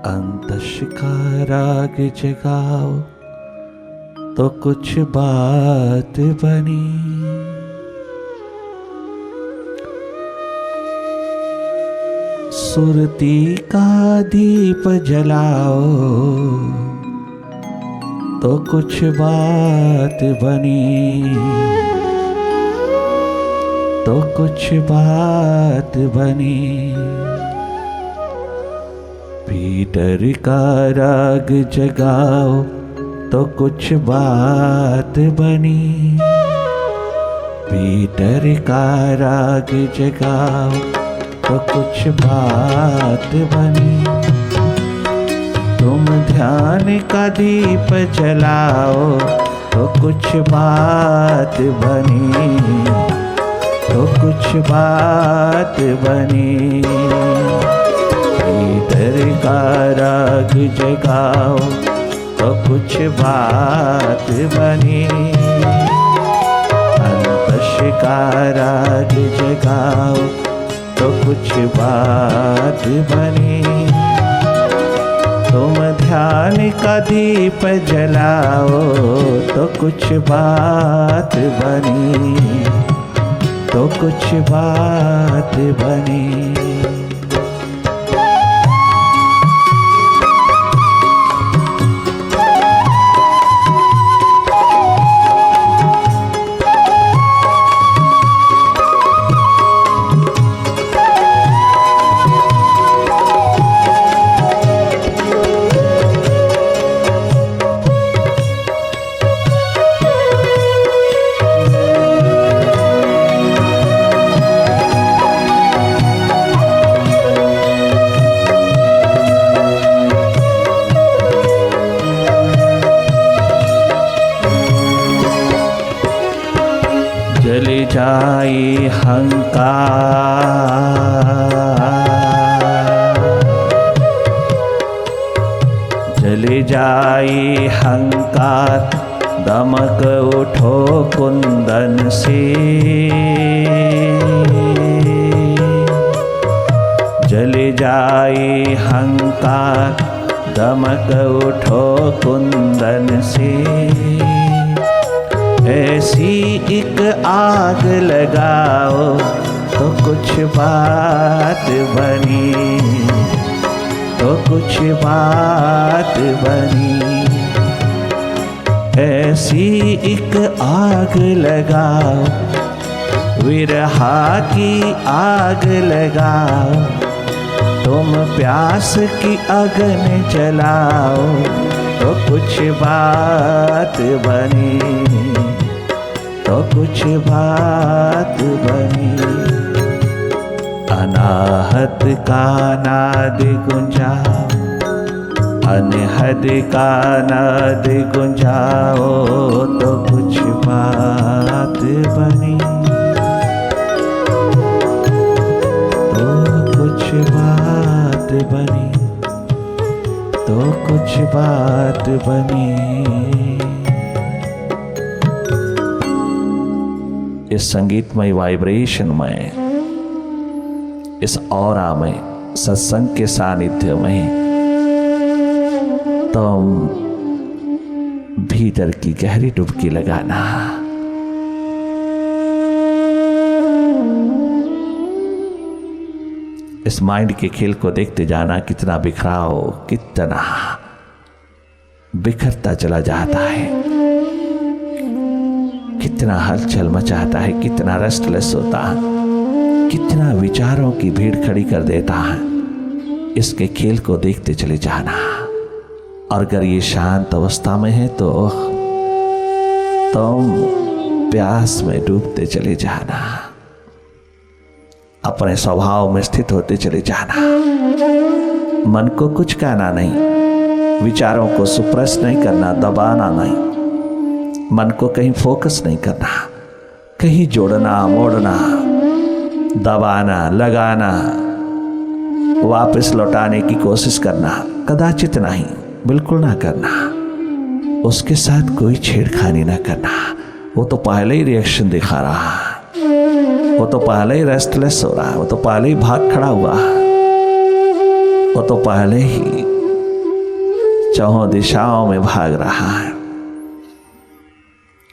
अंतश का राग जगाओ तो कुछ बात बनी। सुरती का दीप जलाओ तो कुछ बात बनी, तो कुछ बात बनी। पीटर का राग जगाओ तो कुछ बात बनी। पीटर का राग जगाओ तो कुछ बात बनी। तुम ध्यान का दीप जलाओ तो कुछ बात बनी, तो कुछ बात बनी। पीतर का राग जगाओ तो कुछ बात बनी। अंतश का राग जगाओ तो कुछ बात बनी। तुम ध्यान का दीप जलाओ तो कुछ बात बनी, तो कुछ बात बनी। जल जाए हंकार, जल जाए हंकार, दमक उठो कुंदन से। जल जाए हंकार, दमक उठो कुंदन से। ऐसी एक आग लगाओ तो कुछ बात बनी, तो कुछ बात बनी। ऐसी एक आग लगाओ, विरहा की आग लगाओ। तुम प्यास की अग्नि जलाओ तो कुछ बात बनी, तो कुछ बात बनी। अनाहत का नाद गुंजाओ, अनहद का नाद गुंजाओ तो कुछ बात बनी, तो कुछ बात बनी, तो कुछ बात बनी। इस संगीतमय वाइब्रेशन में, इस ऑरा में, सत्संग के सानिध्य में तुम भीतर की गहरी डुबकी लगाना। इस माइंड के खेल को देखते जाना, कितना बिखराव, कितना बिखरता चला जाता है, कितना हलचल मचाता है, कितना रेस्टलेस होता है, कितना विचारों की भीड़ खड़ी कर देता है। इसके खेल को देखते चले जाना। और अगर ये शांत अवस्था में है तो तुम प्यास में डूबते चले जाना, अपने स्वभाव में स्थित होते चले जाना। मन को कुछ कहना नहीं, विचारों को सुप्रेस नहीं करना, दबाना नहीं, मन को कहीं फोकस नहीं करना, कहीं जोड़ना मोड़ना, दबाना लगाना, वापस लौटाने की कोशिश करना कदाचित नहीं, बिल्कुल ना करना। उसके साथ कोई छेड़खानी ना करना। वो तो पहले ही रिएक्शन दिखा रहा है, वो तो पहले ही रेस्टलेस हो रहा है, वो तो पहले ही भाग खड़ा हुआ है, वो तो पहले ही चारों दिशाओं में भाग रहा है।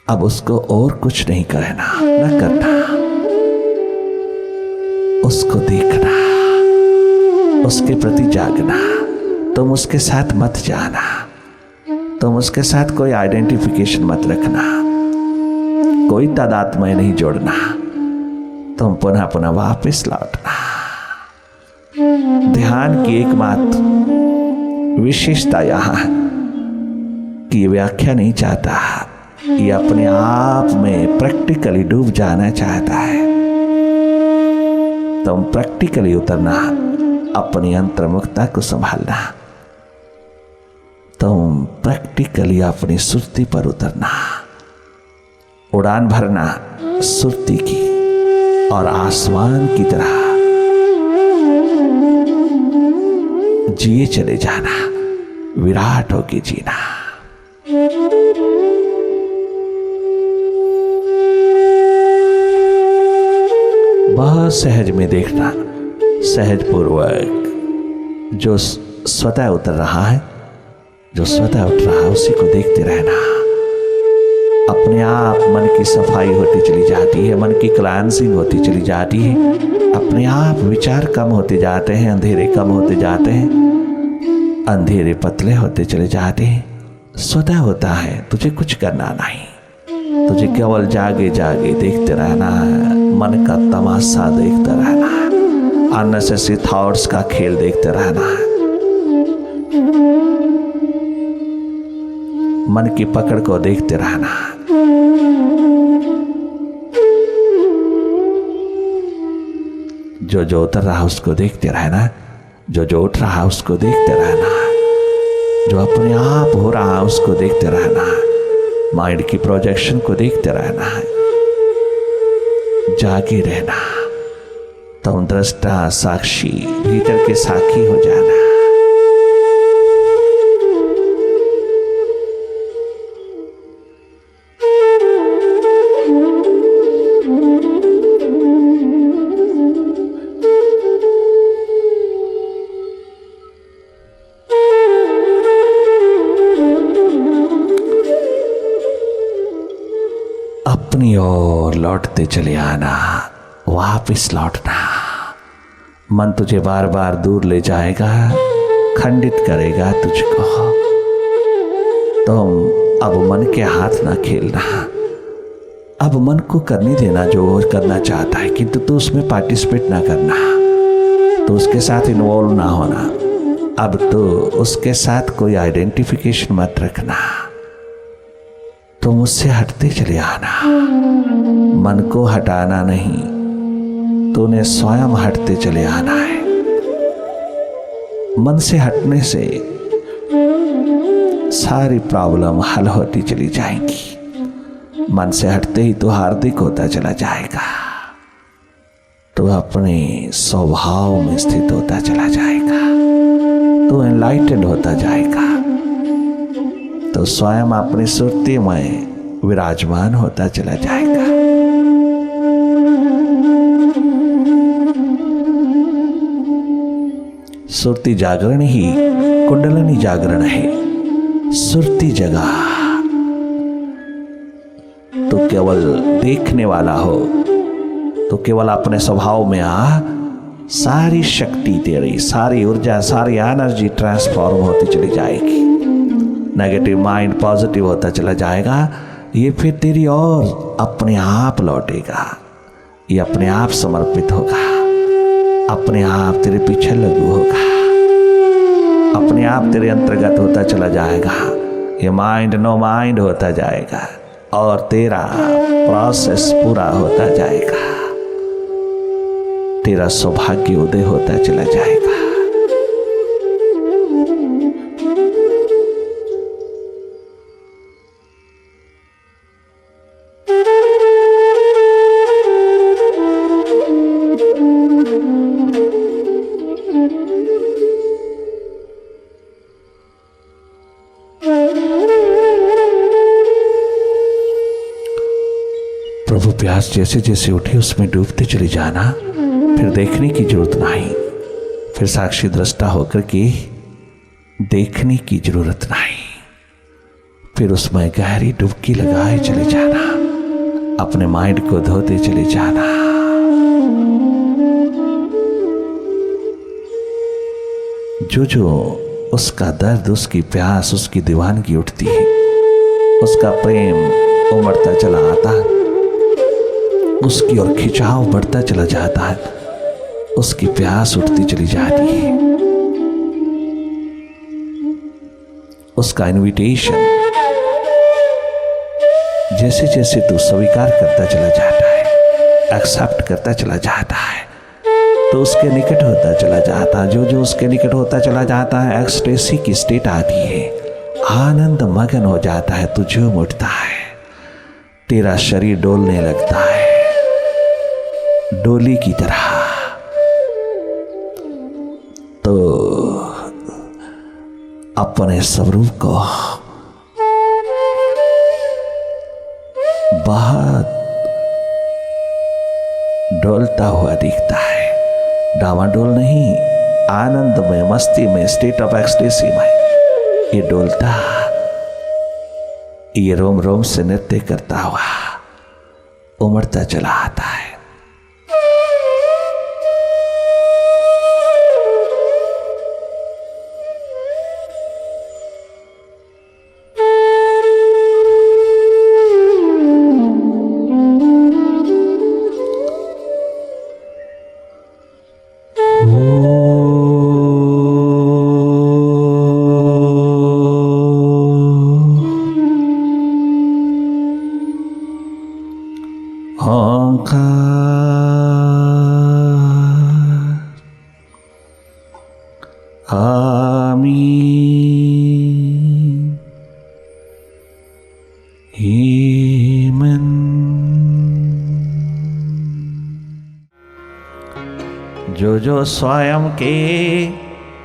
अब उसको और कुछ नहीं करना न करना, उसको देखना, उसके प्रति जागना। तुम उसके साथ मत जाना, तुम उसके साथ कोई आइडेंटिफिकेशन मत रखना, कोई तादात्म्य नहीं जोड़ना। तुम पुनः पुनः वापस लौटना। ध्यान की एकमात्र विशेषता यहां है कि ये व्याख्या नहीं चाहता, ये अपने आप में प्रैक्टिकली डूब जाना चाहता है। तुम प्रैक्टिकली उतरना, अपनी अंतर्मुखता को संभालना। तुम प्रैक्टिकली अपनी सुरती पर उतरना, उड़ान भरना सुरती की, और आसमान की तरह जिए चले जाना, विराट होके जीना। बहुत सहज में देखना, सहज पूर्वक। जो स्वतः उतर रहा है, जो स्वतः उठ रहा है, उसी को देखते रहना। अपने आप मन की सफाई होती चली जाती है, मन की क्लांसिंग होती चली जाती है। अपने आप विचार कम होते जाते हैं, अंधेरे कम होते जाते हैं, अंधेरे पतले होते चले जाते हैं। स्वतः होता है, तुझे कुछ करना नहीं, तुझे केवल जागे जागे देखते रहना है, मन का तमाशा देखते रहना है, अननेसेसरी थॉट्स का खेल देखते रहना है। मन की पकड़ को देखते रहना है। जो जो उतर रहा उसको देखते रहना, जो जो उठ रहा उसको देखते रहना, जो अपने आप हो रहा उसको देखते रहना, माइंड की प्रोजेक्शन को देखते रहना है, जागे रहना। तुम दृष्टा साक्षी, भीतर के साक्षी हो जाना। अपनी ओर लौटते चले आना, वापिस लौटना। मन तुझे बार बार दूर ले जाएगा, खंडित करेगा तुझको। तुम अब मन के हाथ ना खेलना, अब मन को करने देना जो वो करना चाहता है, किंतु तू उसमें पार्टिसिपेट ना करना, तो उसके साथ इन्वॉल्व ना होना। अब तो उसके साथ कोई आइडेंटिफिकेशन मत रखना, तुम उससे हटते चले आना। मन को हटाना नहीं, तूने स्वयं हटते चले आना है। मन से हटने से सारी प्रॉब्लम हल होती चली जाएंगी। मन से हटते ही तो हार्दिक होता चला जाएगा, तो अपने स्वभाव में स्थित होता चला जाएगा, तो एनलाइटेंड होता जाएगा, तो स्वयं अपनी सुरती में विराजमान होता चला जाएगा। सुरती जागरण ही कुंडलिनी जागरण है। सुरती जगह तो केवल देखने वाला हो, तो केवल अपने स्वभाव में आ, सारी शक्ति तेरी, सारी ऊर्जा, सारी एनर्जी ट्रांसफॉर्म होती चली जाएगी। नेगेटिव माइंड पॉजिटिव होता चला जाएगा। ये फिर तेरी और अपने आप लौटेगा, ये अपने आप समर्पित होगा, अपने आप तेरे पीछे लगू होगा, अपने आप तेरे अंतर्गत होता चला जाएगा। ये माइंड नो माइंड होता जाएगा और तेरा प्रोसेस पूरा होता जाएगा, तेरा सौभाग्य उदय होता चला जाएगा। प्रभु प्यास जैसे जैसे उठी उसमें डूबते चली जाना, फिर देखने की जरूरत नहीं, फिर साक्षी दृष्टा होकर के देखने की जरूरत नहीं, फिर उसमें गहरी डुबकी लगाए चले जाना, अपने माइंड को धोते चले जाना। जो जो उसका दर्द, उसकी प्यास, उसकी दीवानगी उठती है, उसका प्रेम उमड़ता चला आता है, उसकी ओर खिंचाव बढ़ता चला जाता है, उसकी प्यास उठती चली जाती है, उसका इनविटेशन जैसे जैसे तू स्वीकार करता चला जाता है, एक्सेप्ट करता चला जाता है, तो उसके निकट होता चला जाता है। जो जो उसके निकट होता चला जाता है, एक्सटेसी की स्टेट आती है, आनंद मगन हो जाता है, तू झूम उठता है, तेरा शरीर डोलने लगता है डोली की तरह। तो अपने स्वरूप को बहुत डोलता हुआ दिखता है, डावाडोल नहीं, आनंद में, मस्ती में, स्टेट ऑफ एक्सटेसी में ये डोलता, ये रोम रोम से नृत्य करता हुआ उमड़ता चला आता है। आमीन। हे मन जो जो स्वयं के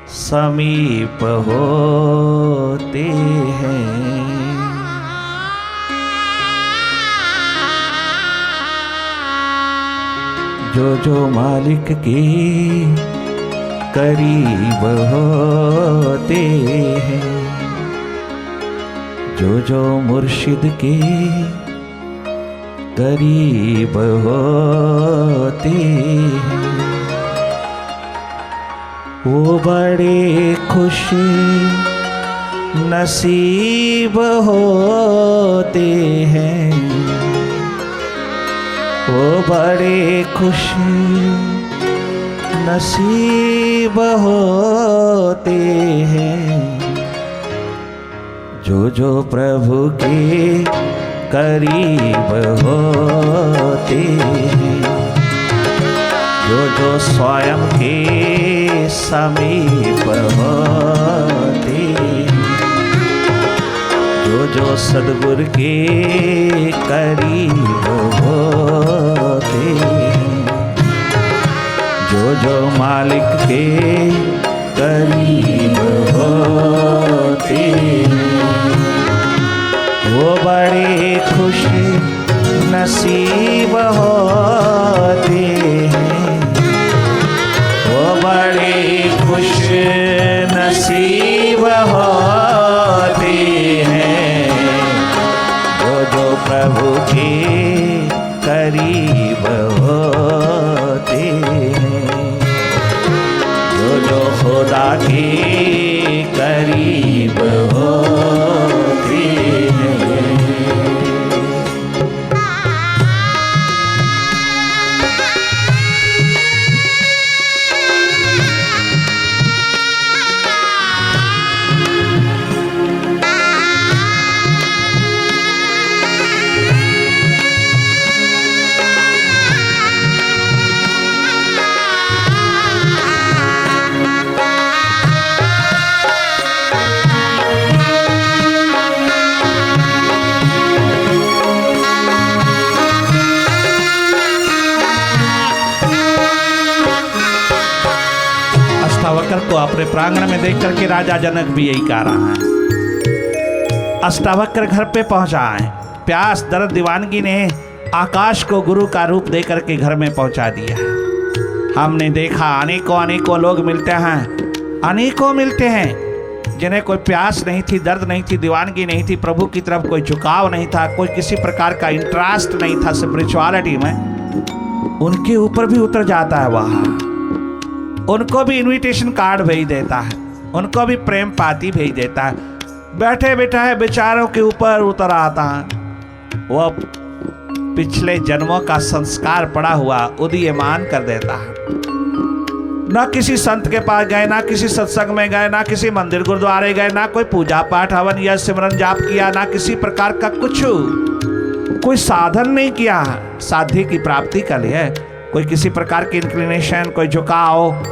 समीप होते हैं, जो जो मालिक के करीब होते हैं, जो जो मुर्शिद के करीब होते हैं, वो बड़े खुश नसीब होते हैं, वो बड़े खुश नसीब होते हैं, जो जो प्रभु के करीब होते हैं, जो जो स्वयं के समीप होते हैं, जो जो सद्गुरु के करीब होते हैं, जो जो मालिक के करीब होते हैं, वो बड़े खुश नसीब होते हैं, वो बड़े खुश नसीब होते हैं, जो जो प्रभु के करीब होते हैं, जो जो खुदा के करीब होते हैं। अष्टावक्र को अपने प्रांगण में देख करके राजा जनक भी यही कह रहा है। अष्टावक्र घर पे पहुंचा है, प्यास दर्द दीवानगी ने आकाश को गुरु का रूप दे करके घर में पहुंचा दिया। हमने देखा अनेकों अनेकों लोग मिलते हैं, अनेकों मिलते हैं, जिन्हें कोई प्यास नहीं थी, दर्द नहीं थी, दीवानगी नहीं थी, प्रभु की तरफ कोई झुकाव नहीं था, कोई किसी प्रकार का इंटरेस्ट नहीं था स्पिरिचुअलिटी में, उनके ऊपर भी उतर जाता है वह। उनको भी इनविटेशन कार्ड भेज देता है, उनको भी प्रेम पाती भेज देता है, बैठे बैठे बेचारों के ऊपर उतर आता है। वह पिछले जन्मों का संस्कार पड़ा हुआ उदीयमान कर देता है। ना किसी संत के पास गए, ना किसी सत्संग में गए, ना किसी मंदिर गुरुद्वारे गए, ना कोई पूजा पाठ हवन या सिमरन जाप किया, ना किसी प्रकार का कुछ कोई साधन नहीं किया साध्य की प्राप्ति के लिए। कोई किसी प्रकार की इंक्लिनेशन, कोई झुकाव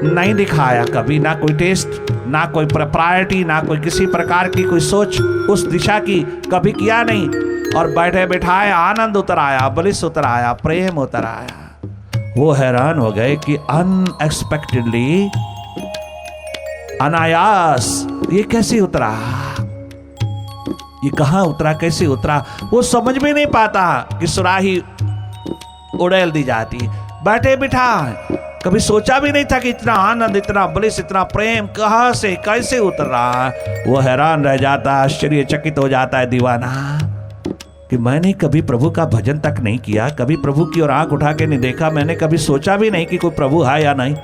नहीं दिखाया कभी, ना कोई टेस्ट, ना कोई प्रायोरिटी, ना कोई किसी प्रकार की कोई सोच उस दिशा की कभी किया नहीं। और बैठे बैठाए आनंद उतर आया, बलिस उतर आया, प्रेम उतर आया। वो हैरान हो गए कि अनएक्सपेक्टेडली, अनायास ये कैसे उतरा, ये कहां उतरा, कैसे उतरा, वो समझ में नहीं पाता कि सुराही उड़ेल दी जाती। बैठे बिठा कभी सोचा भी नहीं था कि इतना आनंद, इतना बलिस, इतना प्रेम कहां से कैसे उतर रहा है। वो हैरान रह जाता, आश्चर्यचकित हो जाता है दीवाना कि मैंने कभी प्रभु का भजन तक नहीं किया, कभी प्रभु की ओर आंख उठा के नहीं देखा, मैंने कभी सोचा भी नहीं कि कोई प्रभु है या नहीं,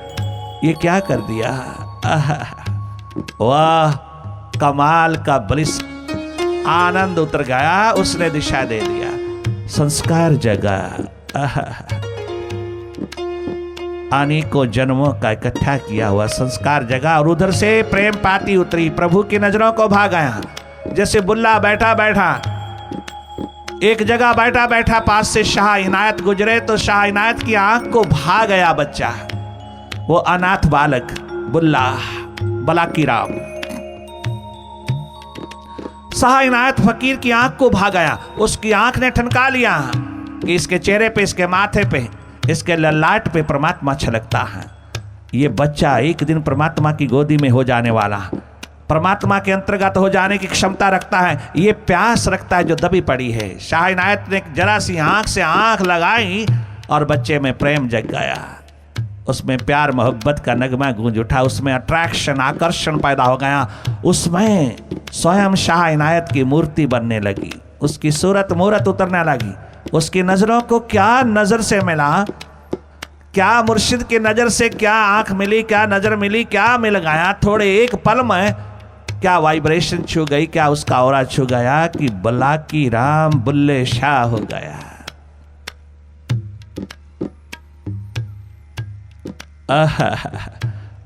ये क्या कर दिया। वाह, कमाल का बलिस, आनंद उतर गया, उसने दिशा दे दिया, संस्कार जगा, अनेकों जन्मों का इकट्ठा किया हुआ संस्कार जगा, और उधर से प्रेम पाती उतरी, प्रभु की नजरों को भाग गया। जैसे बुल्ला बैठा बैठा एक जगह बैठा बैठा पास से शाह इनायत गुजरे तो शाह इनायत की आंख को भाग गया बच्चा, वो अनाथ बालक बुल्ला बलाकी राम। शाह इनायत फकीर की आंख को भाग गया, उसकी आंख ने ठनका लिया कि इसके चेहरे पे, इसके माथे पे, इसके ललाट पे परमात्मा छलकता है। ये बच्चा एक दिन परमात्मा की गोदी में हो जाने वाला, परमात्मा के अंतर्गत हो जाने की क्षमता रखता है, ये प्यास रखता है जो दबी पड़ी है। शाह इनायत ने जरा सी आंख से आंख लगाई और बच्चे में प्रेम जग गया, उसमें प्यार मोहब्बत का नगमा गूंज उठा, उसमें अट्रैक्शन, आकर्षण पैदा हो गया, उसमें स्वयं शाह इनायत की मूर्ति बनने लगी, उसकी सूरत मूरत उतरने लगी। उसकी नजरों को क्या नजर से मिला, क्या मुर्शिद की नजर से क्या आंख मिली, क्या नजर मिली, क्या मिल गया थोड़े एक पल में, क्या वाइब्रेशन छू गई, क्या उसका ऑरा छू गया कि बलाकी राम बुल्ले शाह हो गया।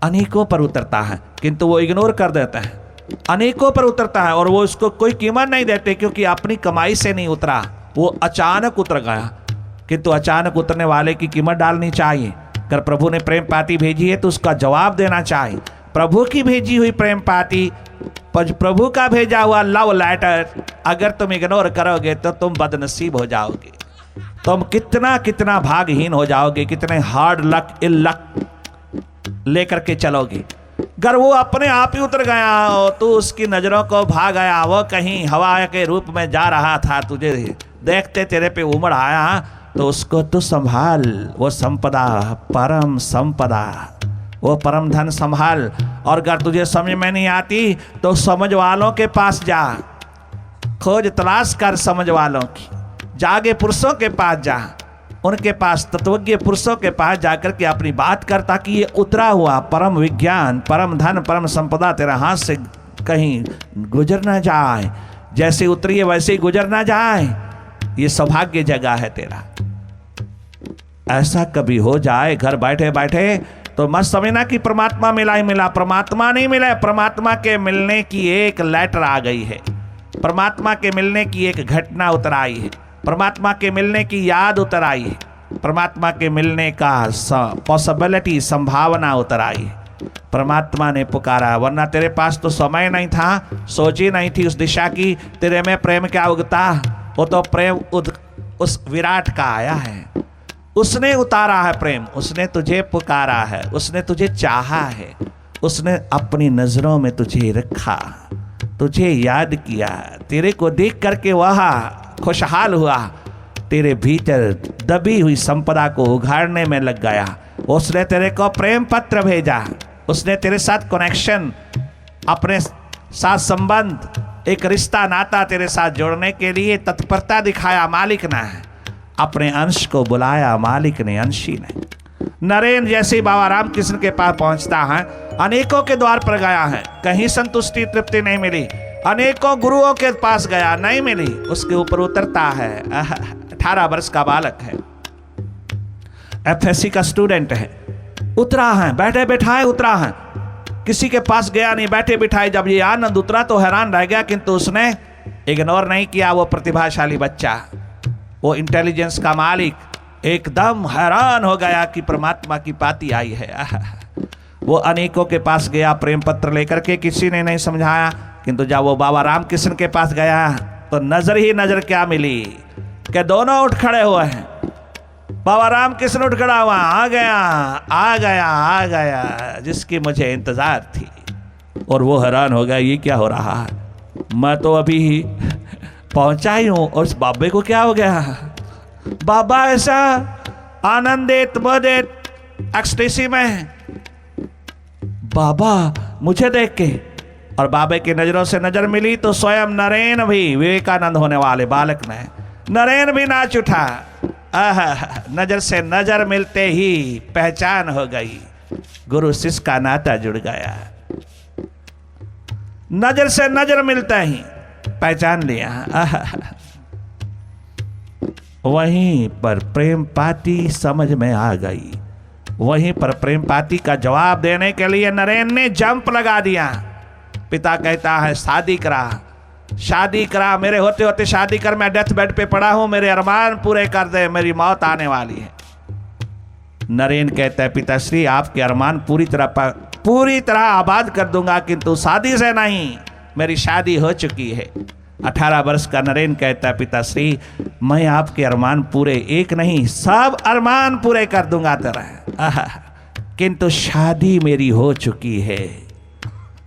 अनेकों पर उतरता है किंतु वो इग्नोर कर देता है, अनेकों पर उतरता है और वो उसको कोई कीमत नहीं देते, क्योंकि अपनी कमाई से नहीं उतरा, वो अचानक उतर गया। किंतु अचानक उतरने वाले की कीमत डालनी चाहिए। अगर प्रभु ने प्रेम पाती भेजी है तो उसका जवाब देना चाहिए। प्रभु की भेजी हुई प्रेम पाती, प्रभु का भेजा हुआ लव लेटर अगर तुम इग्नोर करोगे तो तुम बदनसीब हो जाओगे, तुम कितना कितना भागहीन हो जाओगे, कितने हार्ड लक इल लक लेकर के चलोगे। अगर वो अपने आप ही उतर गया हो तो उसकी नजरों को भाग गया, वो कहीं हवा के रूप में जा रहा था, तुझे देखते तेरे पे उमड़ आया, तो उसको तू संभाल, वो संपदा परम संपदा, वो परम धन संभाल। और अगर तुझे समझ में नहीं आती तो समझ वालों के पास जा, खोज तलाश कर समझ वालों की, जागे पुरुषों के पास जा, उनके पास तत्वज्ञ पुरुषों के पास जाकर के अपनी बात कर, ताकि ये उतरा हुआ परम विज्ञान, परम धन, परम संपदा तेरा हाथ से कहीं गुजर ना जाए, जैसे उतरी है वैसे ही गुजर ना जाए। ये सौभाग्य जगह है तेरा। ऐसा कभी हो जाए घर बैठे बैठे तो मत समझना कि परमात्मा मिला ही मिला, परमात्मा नहीं मिला, परमात्मा के मिलने की एक लेटर आ गई है, परमात्मा के मिलने की एक घटना उतर आई है, परमात्मा के मिलने की याद उतर आई है, परमात्मा के मिलने का पॉसिबिलिटी, संभावना उतर आई है। परमात्मा ने पुकारा, वरना तेरे पास तो समय नहीं था, सोच ही नहीं थी उस दिशा की, तेरे में प्रेम क्या उगता, वो तो प्रेम उस विराट का आया है, उसने उतारा है प्रेम, उसने तुझे पुकारा है, उसने तुझे चाहा है, उसने अपनी नजरों में तुझे रखा, तुझे याद किया, तेरे को देख करके वह खुशहाल हुआ, तेरे भीतर दबी हुई संपदा को उघाड़ने में लग गया। उसने तेरे को प्रेम पत्र भेजा, उसने तेरे साथ कनेक्शन अपने साथ संबंध, एक रिश्ता नाता तेरे साथ जोड़ने के लिए तत्परता दिखाया, मालिक ने अपने अंश को बुलाया, मालिक ने, अंशी ने। नरेन जैसे ही बाबा रामकृष्ण के पास पहुंचता है, अनेकों के द्वार पर गया है, कहीं संतुष्टि तृप्ति नहीं मिली, अनेकों गुरुओं के पास गया, नहीं मिली, उसके ऊपर उतरता है। 18 वर्ष का बालक है, FSC का स्टूडेंट है, उतरा है, बैठे बैठाए उतरा है, किसी के पास गया नहीं, बैठे बिठाए। जब ये आनंद उतरा तो हैरान रह गया, किंतु उसने इग्नोर नहीं किया। वो प्रतिभाशाली बच्चा, वो इंटेलिजेंस का मालिक, एकदम हैरान हो गया कि परमात्मा की पाती आई है। वो अनेकों के पास गया प्रेम पत्र लेकर के, किसी ने नहीं समझाया, किंतु जब वो बाबा रामकृष्ण के पास गया तो नजर ही नजर क्या मिली कि दोनों उठ खड़े हुए हैं। बाबा रामकृष्ण उठ खड़ा हुआ, आ गया आ गया आ गया, जिसकी मुझे इंतजार थी। और वो हैरान हो गया, ये क्या हो रहा है, मैं तो अभी ही पहुंचा ही हूं और उस बाबे को क्या हो गया। बाबा ऐसा आनंदित मदित एक्सटेसी में, बाबा मुझे देख के, और बाबे की नजरों से नजर मिली तो स्वयं नरेन भी, विवेकानंद होने वाले बालक ने, नरेन भी नाच उठा। नजर से नजर मिलते ही पहचान हो गई, गुरु शिष्य का नाता जुड़ गया। नजर से नजर मिलता ही पहचान लिया। वहीं पर प्रेम पाती समझ में आ गई। वहीं पर प्रेम पाती का जवाब देने के लिए नरेन ने जंप लगा दिया। पिता कहता है शादी करा, शादी करा, मेरे होते होते शादी कर, मैं डेथ बेड पे पड़ा हूं, मेरे अरमान पूरे कर दे, मेरी मौत आने वाली है। नरेन कहता है पिताश्री आपके अरमान पूरी तरह आबाद कर दूंगा, किंतु शादी से नहीं, मेरी शादी हो चुकी है। 18 वर्ष का नरेन कहता है पिताश्री मैं आपके अरमान पूरे, एक नहीं सब अरमान पूरे कर दूंगा तेरा, किंतु शादी मेरी हो चुकी है,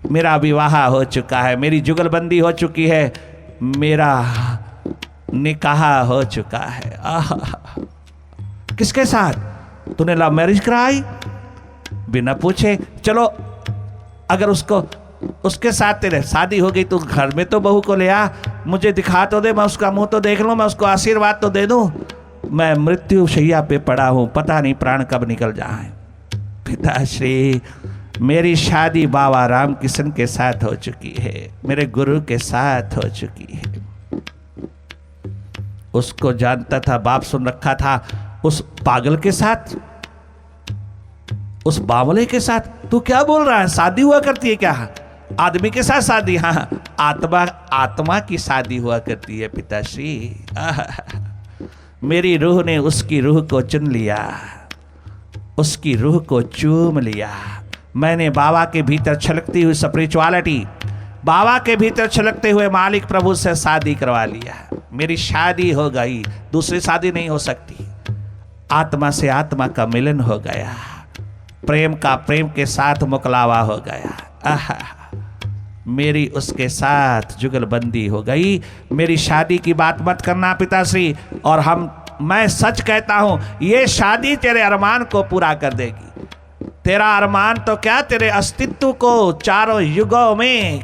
मेरा विवाह हो चुका है, मेरी जुगलबंदी हो चुकी है, मेरा निकाह हो चुका है। किसके साथ? तूने लव मैरिज कराई बिना पूछे। चलो अगर उसके साथ तेरे शादी हो गई तो घर में तो बहू को ले आ, मुझे दिखा तो दे, मैं उसका मुंह तो देख लूं, मैं उसको आशीर्वाद तो दे दूं। मैं मृत्यु शैया पे पड़ा हूं, पता नहीं प्राण कब निकल जाए। पिताश्री मेरी शादी बाबा रामकृष्ण के साथ हो चुकी है, मेरे गुरु के साथ हो चुकी है। उसको जानता था, बाप सुन रखा था, उस पागल के साथ, उस बावले के साथ तू क्या बोल रहा है? शादी हुआ करती है क्या? आदमी के साथ शादी? हाँ, आत्मा की शादी हुआ करती है पिताश्री। मेरी रूह ने उसकी रूह को चुन लिया, उसकी रूह को चूम लिया। मैंने बाबा के भीतर छलकती हुई स्पिरिचुअलिटी, बाबा के भीतर छलकते हुए मालिक प्रभु से शादी करवा लिया। मेरी शादी हो गई, दूसरी शादी नहीं हो सकती। आत्मा से आत्मा का मिलन हो गया, प्रेम का प्रेम के साथ मुकलावा हो गया। मेरी उसके साथ जुगलबंदी हो गई। मेरी शादी की बात मत करना पिताश्री, और मैं सच कहता हूं ये शादी तेरे अरमान को पूरा कर देगी। तेरा अरमान तो क्या, तेरे अस्तित्व को चारों युगों में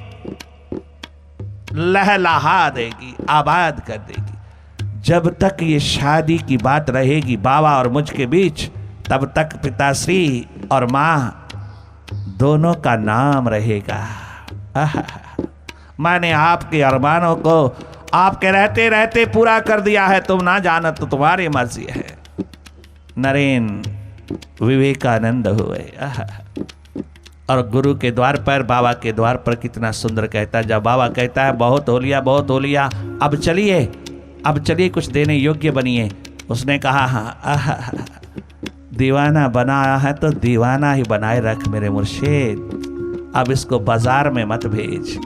लहलहा देगी, आबाद कर देगी। जब तक ये शादी की बात रहेगी बाबा और मुझ के बीच, तब तक पिताश्री और माँ दोनों का नाम रहेगा। मैंने आपके अरमानों को आपके रहते रहते पूरा कर दिया है, तुम ना जानो तो तुम्हारी मर्जी है। नरेन विवेकानंद हुए और गुरु के द्वार पर, बाबा के द्वार पर कितना सुंदर कहता, जब बाबा कहता है बहुत हो लिया बहुत हो लिया, अब चलिए कुछ देने योग्य बनिए। उसने कहा हाँ, दीवाना बनाया है तो दीवाना ही बनाए रख मेरे मुर्शिद, अब इसको बाजार में मत भेज।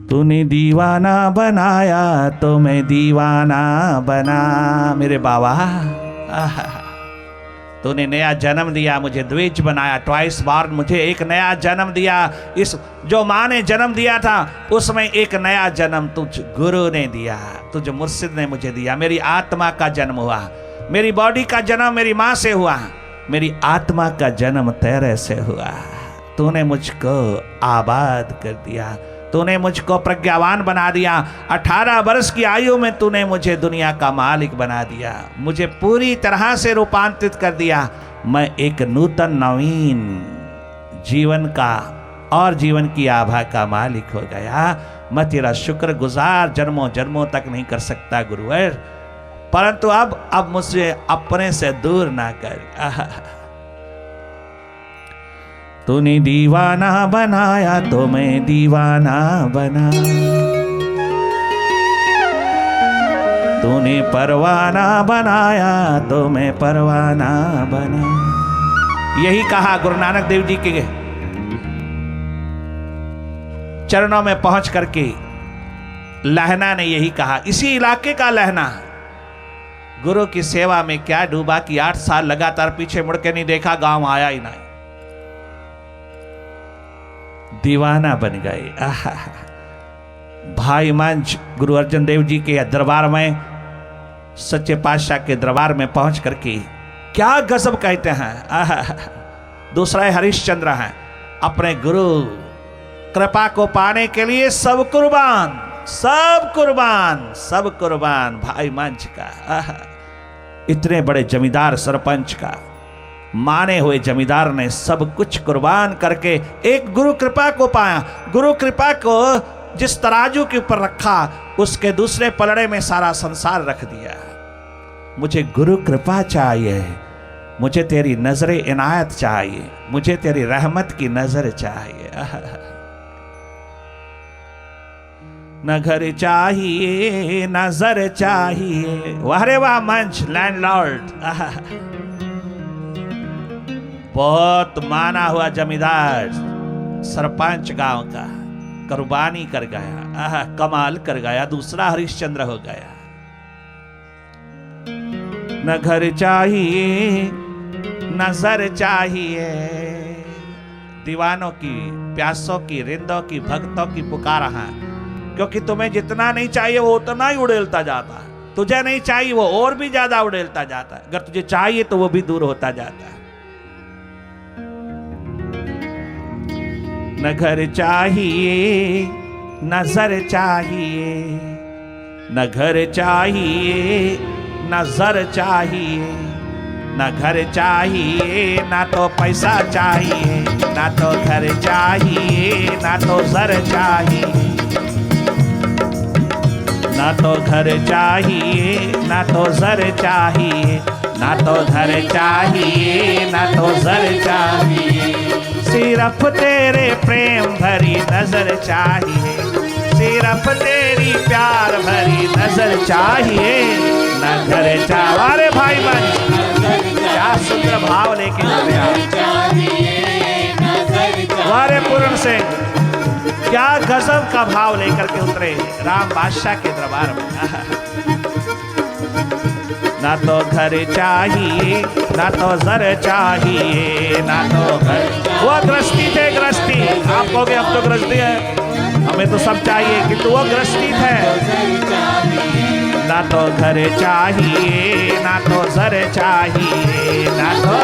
तूने दीवाना बनाया तो मैं दीवाना बना मेरे बाबा। तूने नया जन्म दिया, मुझे द्विज बनाया, ट्वाइस बॉर्न, मुझे एक नया जन्म दिया। इस जो माँ ने जन्म दिया था उसमें एक नया जन्म तुझ गुरु ने दिया, तुझ मुर्शिद ने मुझे दिया। मेरी आत्मा का जन्म हुआ, मेरी बॉडी का जन्म मेरी माँ से हुआ, मेरी आत्मा का जन्म तेरे से हुआ, तूने मुझको आबाद कर दिया, तूने मुझको प्रज्ञावान बना दिया। 18 वर्ष की आयु में तूने मुझे दुनिया का मालिक बना दिया, मुझे पूरी तरह से रूपांतरित कर दिया। मैं एक नूतन नवीन जीवन का और जीवन की आभा का मालिक हो गया। मैं तेरा शुक्रगुजार जन्मों जन्मों तक नहीं कर सकता गुरुवर, परंतु अब मुझे अपने से दूर ना कर। तूने दीवाना बनाया तो मैं दीवाना बना, तूने परवाना बनाया तो मैं परवाना बना। यही कहा गुरु नानक देव जी के चरणों में पहुंच करके लहना ने यही कहा। इसी इलाके का लहना गुरु की सेवा में क्या डूबा कि 8 साल लगातार पीछे मुड़ के नहीं देखा, गांव आया ही नहीं, दीवाना बन गए। भाई मंच गुरु अर्जन देव जी के दरबार में, सच्चे पातशाह के दरबार में पहुंच करके क्या गजब कहते हैं। दूसरा हरिश्चंद्र है, अपने गुरु कृपा को पाने के लिए सब कुर्बान, सब कुर्बान, सब कुर्बान। भाई मंच का इतने बड़े जमींदार सरपंच का माने हुए जमींदार ने सब कुछ कुर्बान करके एक गुरु कृपा को पाया। गुरु कृपा को जिस तराजू के ऊपर रखा, उसके दूसरे पलड़े में सारा संसार रख दिया। मुझे गुरु कृपा चाहिए, मुझे तेरी नजर इनायत चाहिए, मुझे तेरी रहमत की नजर चाहिए। न घर चाहिए नजर चाहिए। वाह रे वाह मंच लैंडलॉर्ड, बहुत माना हुआ जमींदार सरपंच गांव का कुर्बानी कर गया, कमाल कर गया, दूसरा हरिश्चंद्र हो गया। न घर चाहिए नजर चाहिए। दीवानों की, प्यासों की, रिंदों की, भक्तों की पुकार है, क्योंकि तुम्हें जितना नहीं चाहिए वो उतना ही उड़ेलता जाता है, तुझे नहीं चाहिए वो और भी ज्यादा उड़ेलता जाता है, अगर तुझे चाहिए तो वो भी दूर होता जाता है। न घर चाहिए नजर चाहिए, न घर चाहिए नजर चाहिए, न घर चाहिए ना तो पैसा चाहिए, ना तो घर चाहिए ना तो जर चाहिए, ना तो घर चाहिए ना तो जर चाहिए, ना तो घर चाहिए ना तो जर चाहिए। सिर्फ तेरे प्रेम भरी नजर चाहिए, सिर्फ तेरी प्यार भरी नजर चाहिए। न घर चाहिए। अरे भाई बन क्या सुंदर भाव लेके वारे पूर्ण से क्या गजब का भाव लेकर के उतरे राम बादशाह के दरबार में। ना तो घर चाहिए ना तो जर चाहिए, ना तो घर। वो गृहस्थी थे, गृहस्थी। आप कहोगे हम तो गृहस्थी है, हमें तो सब चाहिए, किंतु वो गृहस्थी थे। ना तो घर चाहिए ना तो जर चाहिए, ना तो